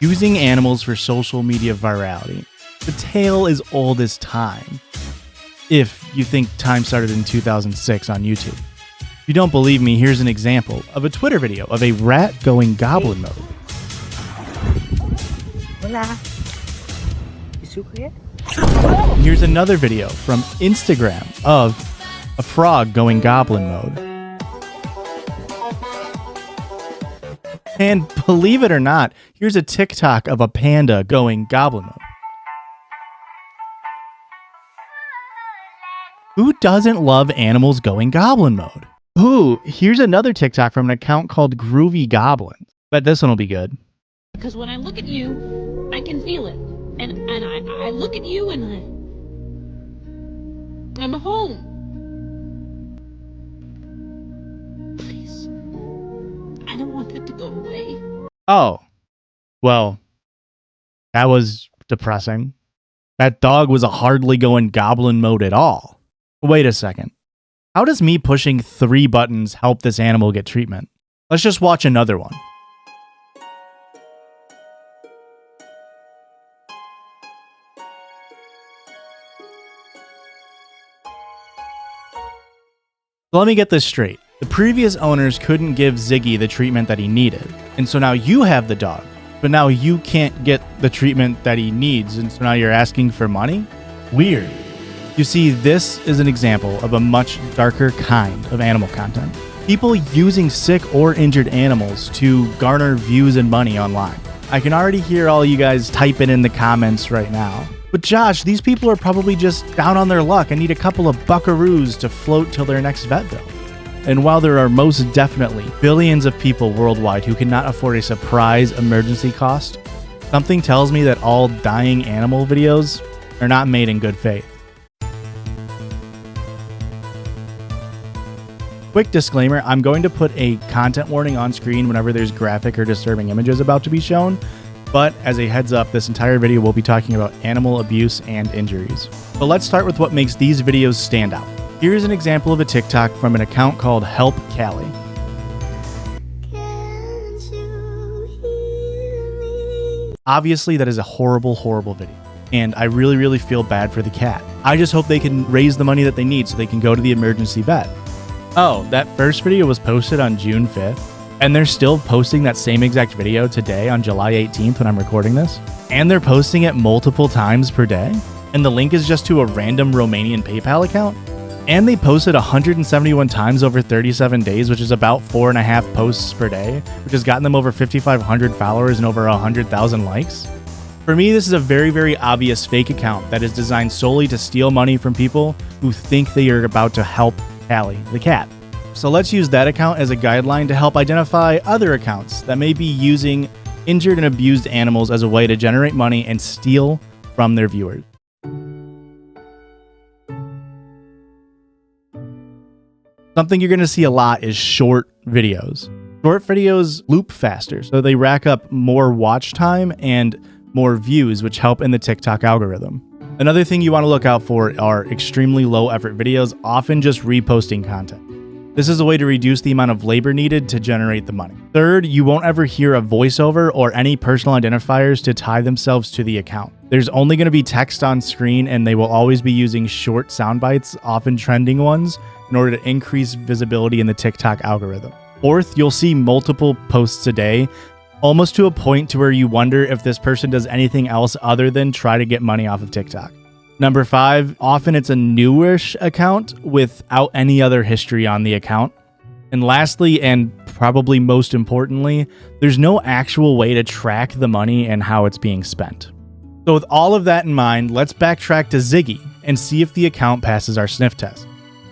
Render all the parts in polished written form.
Using animals for social media virality. The tale is old as time, if you think time started in 2006 on YouTube. If you don't believe me, here's an example of a Twitter video of a rat going goblin mode. Hola. ¿Es su qué? And here's another video from Instagram of a frog going goblin mode. And believe it or not, here's a TikTok of a panda going goblin mode. Who doesn't love animals going goblin mode? Ooh, here's another TikTok from an account called Groovy Goblin. Bet this one will be good. Because when I look at you, I can feel it. And I look at you and I'm home. Please. I don't want that to go away. Oh, well, that was depressing. That dog was hardly going goblin mode at all. Wait a second. How does me pushing 3 buttons help this animal get treatment? Let's just watch another one. So let me get this straight. The previous owners couldn't give Ziggy the treatment that he needed. And so now you have the dog, but now you can't get the treatment that he needs. And so now you're asking for money? Weird. You see, this is an example of a much darker kind of animal content. People using sick or injured animals to garner views and money online. I can already hear all you guys typing in the comments right now. But Josh, these people are probably just down on their luck and need a couple of buckaroos to float till their next vet bill. And while there are most definitely billions of people worldwide who cannot afford a surprise emergency cost, something tells me that all dying animal videos are not made in good faith. Quick disclaimer, I'm going to put a content warning on screen whenever there's graphic or disturbing images about to be shown. But as a heads up, this entire video will be talking about animal abuse and injuries. But let's start with what makes these videos stand out. Here's an example of a TikTok from an account called Help Callie. Obviously, that is a horrible, horrible video. And I really, really feel bad for the cat. I just hope they can raise the money that they need so they can go to the emergency vet. Oh, that first video was posted on June 5th. And they're still posting that same exact video today on July 18th when I'm recording this. And they're posting it multiple times per day. And the link is just to a random Romanian PayPal account. And they posted 171 times over 37 days, which is about 4.5 posts per day, which has gotten them over 5,500 followers and over 100,000 likes. For me, this is a very, very obvious fake account that is designed solely to steal money from people who think they are about to help Callie, the cat. So let's use that account as a guideline to help identify other accounts that may be using injured and abused animals as a way to generate money and steal from their viewers. Something you're going to see a lot is short videos. Short videos loop faster, so they rack up more watch time and more views, which help in the TikTok algorithm. Another thing you want to look out for are extremely low effort videos, often just reposting content. This is a way to reduce the amount of labor needed to generate the money. Third, you won't ever hear a voiceover or any personal identifiers to tie themselves to the account. There's only going to be text on screen, and they will always be using short sound bites, often trending ones, in order to increase visibility in the TikTok algorithm. Fourth, you'll see multiple posts a day, almost to a point to where you wonder if this person does anything else other than try to get money off of TikTok. Number 5, often it's a newish account without any other history on the account. And lastly, and probably most importantly, there's no actual way to track the money and how it's being spent. So with all of that in mind, let's backtrack to Ziggy and see if the account passes our sniff test.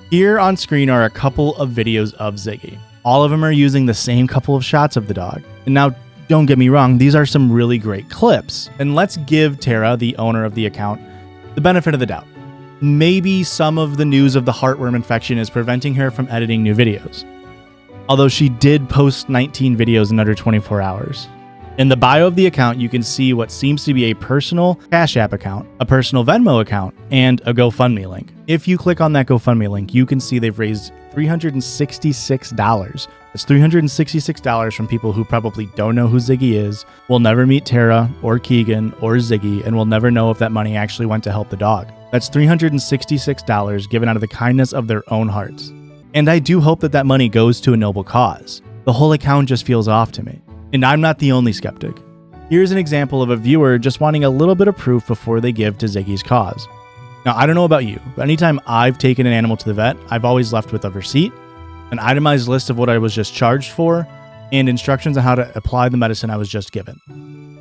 Here on screen are a couple of videos of Ziggy. All of them are using the same couple of shots of the dog. And now, don't get me wrong, these are some really great clips. And let's give Tara, the owner of the account, the benefit of the doubt. Maybe some of the news of the heartworm infection is preventing her from editing new videos. Although she did post 19 videos in under 24 hours. In the bio of the account, you can see what seems to be a personal Cash App account, a personal Venmo account, and a GoFundMe link. If you click on that GoFundMe link, you can see they've raised $366. That's $366 from people who probably don't know who Ziggy is, will never meet Tara or Keegan or Ziggy, and will never know if that money actually went to help the dog. That's $366 given out of the kindness of their own hearts. And I do hope that that money goes to a noble cause. The whole account just feels off to me. And I'm not the only skeptic. Here's an example of a viewer just wanting a little bit of proof before they give to Ziggy's cause. Now, I don't know about you, but anytime I've taken an animal to the vet, I've always left with a receipt, an itemized list of what I was just charged for, and instructions on how to apply the medicine I was just given.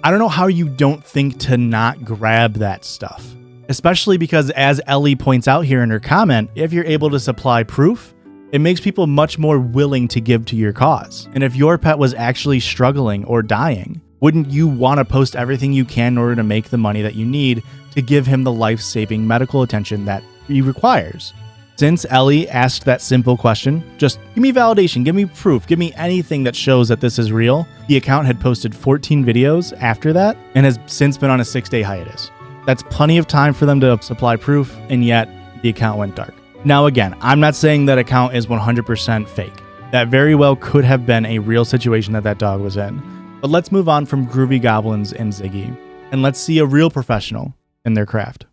I don't know how you don't think to not grab that stuff. Especially because, as Ellie points out here in her comment, if you're able to supply proof, it makes people much more willing to give to your cause. And if your pet was actually struggling or dying, wouldn't you want to post everything you can in order to make the money that you need to give him the life-saving medical attention that he requires? Since Ellie asked that simple question, just give me validation, give me proof, give me anything that shows that this is real, the account had posted 14 videos after that and has since been on a 6-day hiatus. That's plenty of time for them to supply proof, and yet the account went dark. Now again, I'm not saying that account is 100% fake. That very well could have been a real situation that dog was in. But let's move on from groovy goblins and Ziggy, and let's see a real professional in their craft.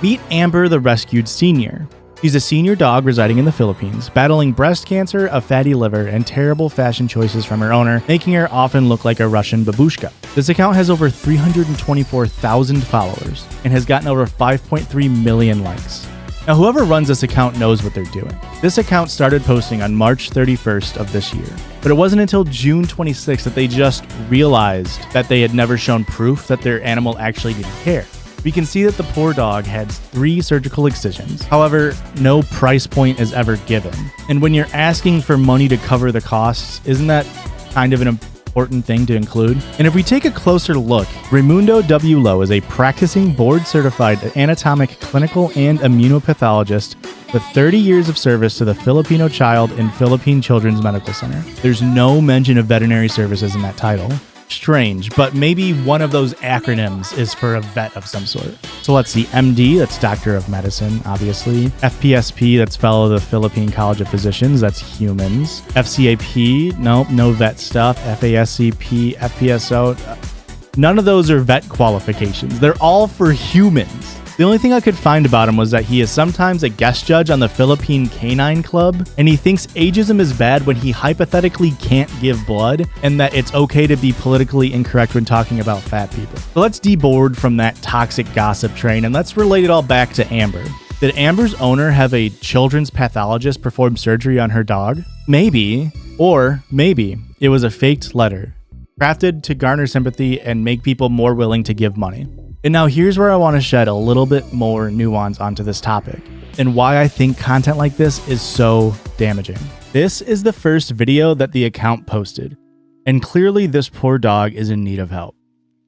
Meet Amber, the rescued senior. She's a senior dog residing in the Philippines, battling breast cancer, a fatty liver, and terrible fashion choices from her owner, making her often look like a Russian babushka. This account has over 324,000 followers and has gotten over 5.3 million likes. Now, whoever runs this account knows what they're doing. This account started posting on March 31st of this year, but it wasn't until June 26th that they just realized that they had never shown proof that their animal actually didn't care. We can see that the poor dog had 3 surgical excisions. However, no price point is ever given. And when you're asking for money to cover the costs, isn't that kind of an important thing to include? And if we take a closer look, Raimundo W. Lowe is a practicing board-certified anatomic, clinical, and immunopathologist with 30 years of service to the Filipino Child and Philippine Children's Medical Center. There's no mention of veterinary services in that title. Strange, but maybe one of those acronyms is for a vet of some sort. So let's see, MD, that's Doctor of Medicine, obviously. FPSP, that's Fellow of the Philippine College of Physicians, that's humans. FCAP, nope, no vet stuff. FASCP, FPSO, none of those are vet qualifications. They're all for humans. The only thing I could find about him was that he is sometimes a guest judge on the Philippine Canine Club, and he thinks ageism is bad when he hypothetically can't give blood, and that it's okay to be politically incorrect when talking about fat people. So let's deboard from that toxic gossip train, and let's relate it all back to Amber. Did Amber's owner have a children's pathologist perform surgery on her dog? Maybe. Or maybe it was a faked letter, crafted to garner sympathy and make people more willing to give money. And now here's where I want to shed a little bit more nuance onto this topic, and why I think content like this is so damaging. This is the first video that the account posted, and clearly this poor dog is in need of help.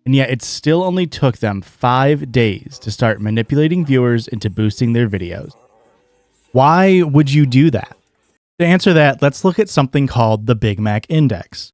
And yet it still only took them 5 days to start manipulating viewers into boosting their videos. Why would you do that? To answer that, let's look at something called the Big Mac Index.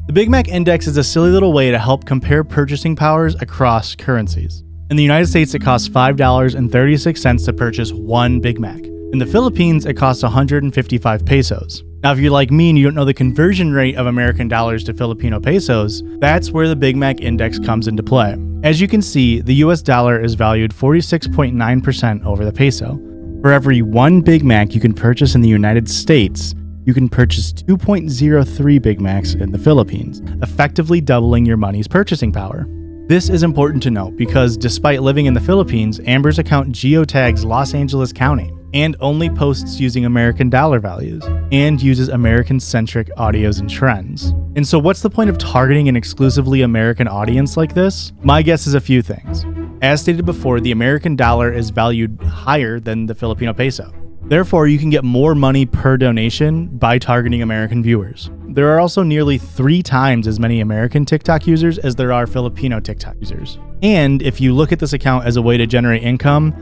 The Big Mac Index is a silly little way to help compare purchasing powers across currencies. In the United States, it costs $5.36 to purchase one Big Mac. In the Philippines, it costs 155 pesos. Now, if you're like me and you don't know the conversion rate of American dollars to Filipino pesos, that's where the Big Mac Index comes into play. As you can see, the US dollar is valued 46.9% over the peso. For every one Big Mac you can purchase in the United States, you can purchase 2.03 Big Macs in the Philippines, effectively doubling your money's purchasing power. This is important to note because despite living in the Philippines, Amber's account geotags Los Angeles County and only posts using American dollar values and uses American-centric audios and trends. And so what's the point of targeting an exclusively American audience like this? My guess is a few things. As stated before, the American dollar is valued higher than the Filipino peso. Therefore, you can get more money per donation by targeting American viewers. There are also nearly 3 times as many American TikTok users as there are Filipino TikTok users. And if you look at this account as a way to generate income,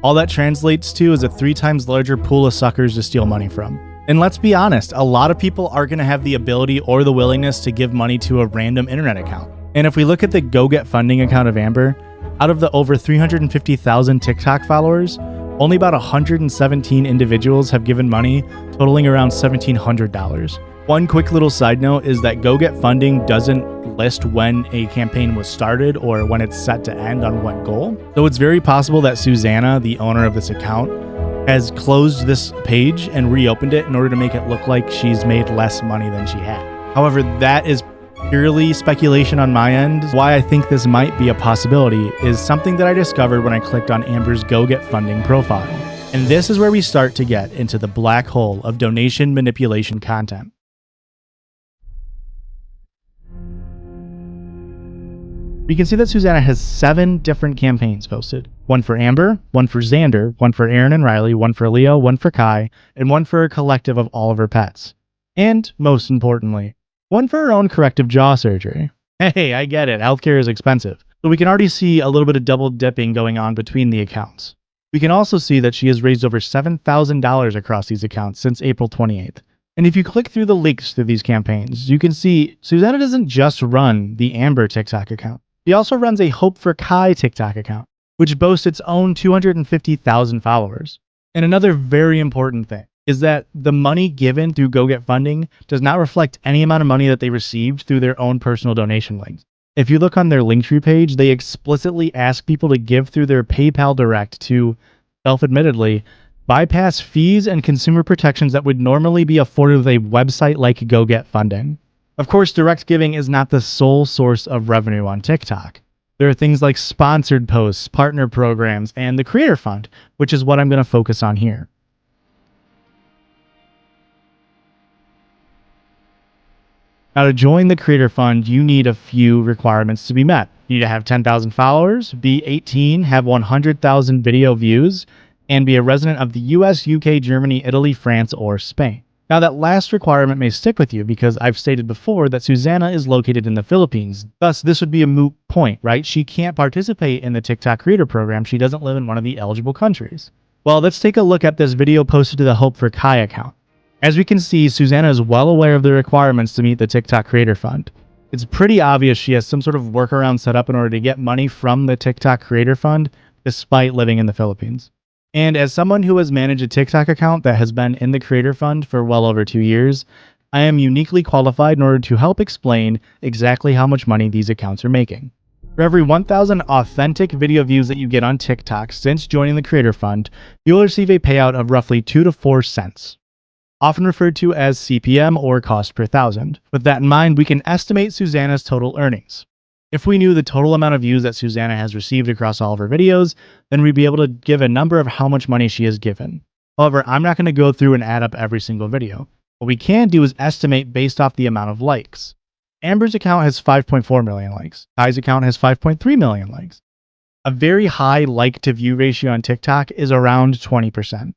All that translates to is a 3 times larger pool of suckers to steal money from. And let's be honest, a lot of people aren't going to have the ability or the willingness to give money to a random internet account. And if we look at the Go Get Funding account of Amber, out of the over 350,000 TikTok followers, only about 117 individuals have given money, totaling around $1,700. One quick little side note is that Go Get Funding doesn't list when a campaign was started or when it's set to end on what goal. So it's very possible that Susanna, the owner of this account, has closed this page and reopened it in order to make it look like she's made less money than she had. However, that is purely speculation on my end. Why I think this might be a possibility is something that I discovered when I clicked on Amber's Go Get Funding profile. And this is where we start to get into the black hole of donation manipulation content. We can see that Susanna has 7 different campaigns posted. One for Amber, one for Xander, one for Aaron and Riley, one for Leo, one for Kai, and one for a collective of all of her pets. And, most importantly, one for her own corrective jaw surgery. Hey, I get it, healthcare is expensive. So we can already see a little bit of double dipping going on between the accounts. We can also see that she has raised over $7,000 across these accounts since April 28th. And if you click through the links through these campaigns, you can see Susanna doesn't just run the Amber TikTok account. She also runs a Hope for Kai TikTok account, which boasts its own 250,000 followers. And another very important thing is that the money given through Go Get Funding does not reflect any amount of money that they received through their own personal donation links. If you look on their Linktree page, they explicitly ask people to give through their PayPal Direct to, self-admittedly, bypass fees and consumer protections that would normally be afforded with a website like Go Get Funding. Of course, direct giving is not the sole source of revenue on TikTok. There are things like sponsored posts, partner programs, and the Creator Fund, which is what I'm going to focus on here. Now, to join the Creator Fund, you need a few requirements to be met. You need to have 10,000 followers, be 18, have 100,000 video views, and be a resident of the US, UK, Germany, Italy, France, or Spain. Now, that last requirement may stick with you because I've stated before that Susanna is located in the Philippines. Thus, this would be a moot point, right? She can't participate in the TikTok Creator Program. She doesn't live in one of the eligible countries. Well, let's take a look at this video posted to the Hope for Kai account. As we can see, Susanna is well aware of the requirements to meet the TikTok Creator Fund. It's pretty obvious she has some sort of workaround set up in order to get money from the TikTok Creator Fund, despite living in the Philippines. And as someone who has managed a TikTok account that has been in the Creator Fund for well over 2 years, I am uniquely qualified in order to help explain exactly how much money these accounts are making. For every 1,000 authentic video views that you get on TikTok since joining the Creator Fund, you will receive a payout of roughly 2 to 4 cents, often referred to as CPM or cost per thousand. With that in mind, we can estimate Susanna's total earnings. If we knew the total amount of views that Susanna has received across all of her videos, then we'd be able to give a number of how much money she has given. However, I'm not going to go through and add up every single video. What we can do is estimate based off the amount of likes. Amber's account has 5.4 million likes. Kai's account has 5.3 million likes. A very high like to view ratio on TikTok is around 20%.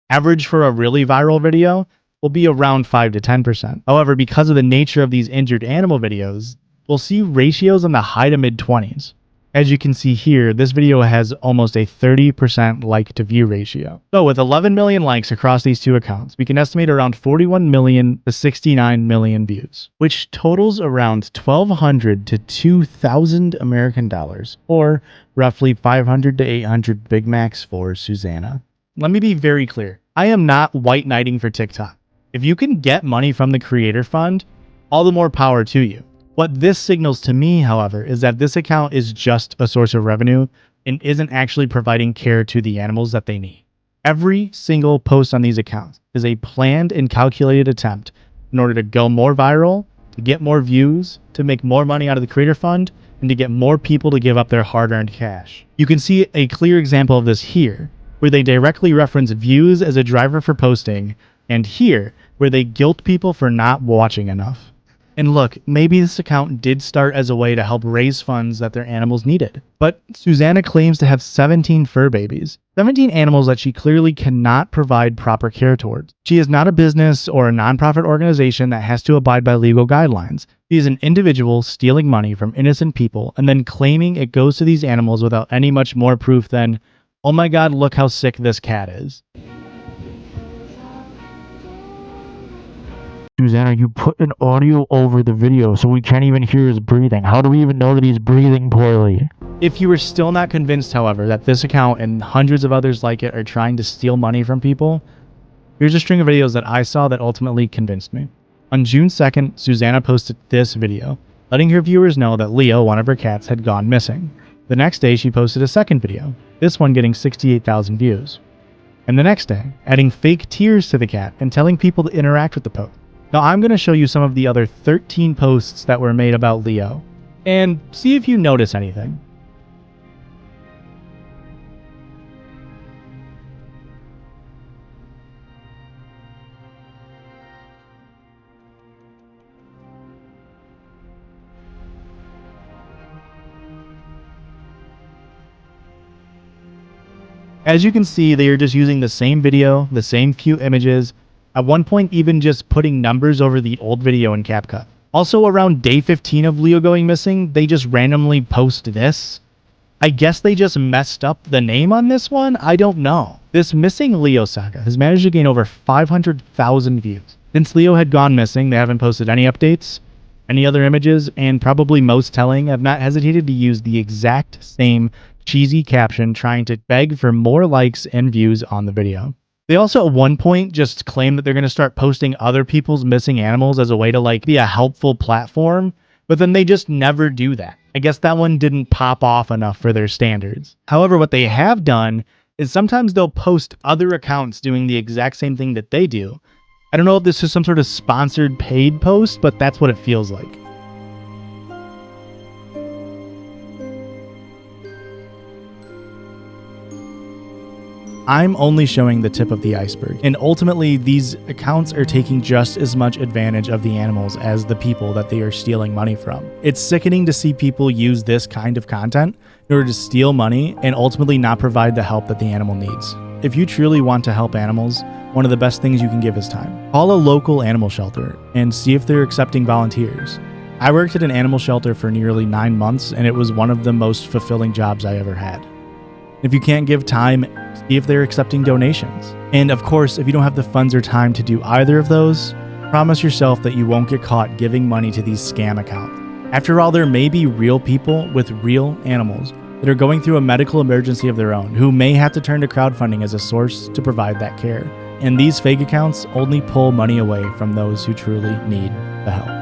Average for a really viral video will be around 5 to 10%. However, because of the nature of these injured animal videos, we'll see ratios in the high to mid 20s. As you can see here, this video has almost a 30% like to view ratio. So with 11 million likes across these two accounts, we can estimate around 41 million to 69 million views, which totals around 1,200 to 2,000 American dollars, or roughly 500 to 800 Big Macs for Susanna. Let me be very clear. I am not white knighting for TikTok. If you can get money from the Creator Fund, all the more power to you. What this signals to me, however, is that this account is just a source of revenue and isn't actually providing care to the animals that they need. Every single post on these accounts is a planned and calculated attempt in order to go more viral, to get more views, to make more money out of the Creator Fund, and to get more people to give up their hard-earned cash. You can see a clear example of this here, where they directly reference views as a driver for posting, and here, where they guilt people for not watching enough. And look, maybe this account did start as a way to help raise funds that their animals needed. But Susanna claims to have 17 fur babies, 17 animals that she clearly cannot provide proper care towards. She is not a business or a nonprofit organization that has to abide by legal guidelines. She is an individual stealing money from innocent people and then claiming it goes to these animals without any much more proof than, Oh my god, look how sick this cat is. Susanna, you put an audio over the video so we can't even hear his breathing. How do we even know that he's breathing poorly? If you are still not convinced, however, that this account and hundreds of others like it are trying to steal money from people, here's a string of videos that I saw that ultimately convinced me. On June 2nd, Susanna posted this video, letting her viewers know that Leo, one of her cats, had gone missing. The next day, she posted a second video, this one getting 68,000 views. And the next day, adding fake tears to the cat and telling people to interact with the post. Now I'm going to show you some of the other 13 posts that were made about Leo, and see if you notice anything. As you can see, they are just using the same video, the same few images, at one point even just putting numbers over the old video in CapCut. Also, around day 15 of Leo going missing, they just randomly post this. I guess they just messed up the name on this one? I don't know. This missing Leo saga has managed to gain over 500,000 views. Since Leo had gone missing, they haven't posted any updates, any other images, and probably most telling, have not hesitated to use the exact same cheesy caption trying to beg for more likes and views on the video. They also at one point just claim that they're going to start posting other people's missing animals as a way to like be a helpful platform, but then they just never do that. I guess that one didn't pop off enough for their standards. However, what they have done is sometimes they'll post other accounts doing the exact same thing that they do. I don't know if this is some sort of sponsored paid post, but that's what it feels like. I'm only showing the tip of the iceberg, and ultimately these accounts are taking just as much advantage of the animals as the people that they are stealing money from. It's sickening to see people use this kind of content in order to steal money and ultimately not provide the help that the animal needs. If you truly want to help animals, one of the best things you can give is time. Call a local animal shelter and see if they're accepting volunteers. I worked at an animal shelter for nearly 9 months, and it was one of the most fulfilling jobs I ever had. If you can't give time, see if they're accepting donations. And of course, if you don't have the funds or time to do either of those, promise yourself that you won't get caught giving money to these scam accounts. After all, there may be real people with real animals that are going through a medical emergency of their own who may have to turn to crowdfunding as a source to provide that care. And these fake accounts only pull money away from those who truly need the help.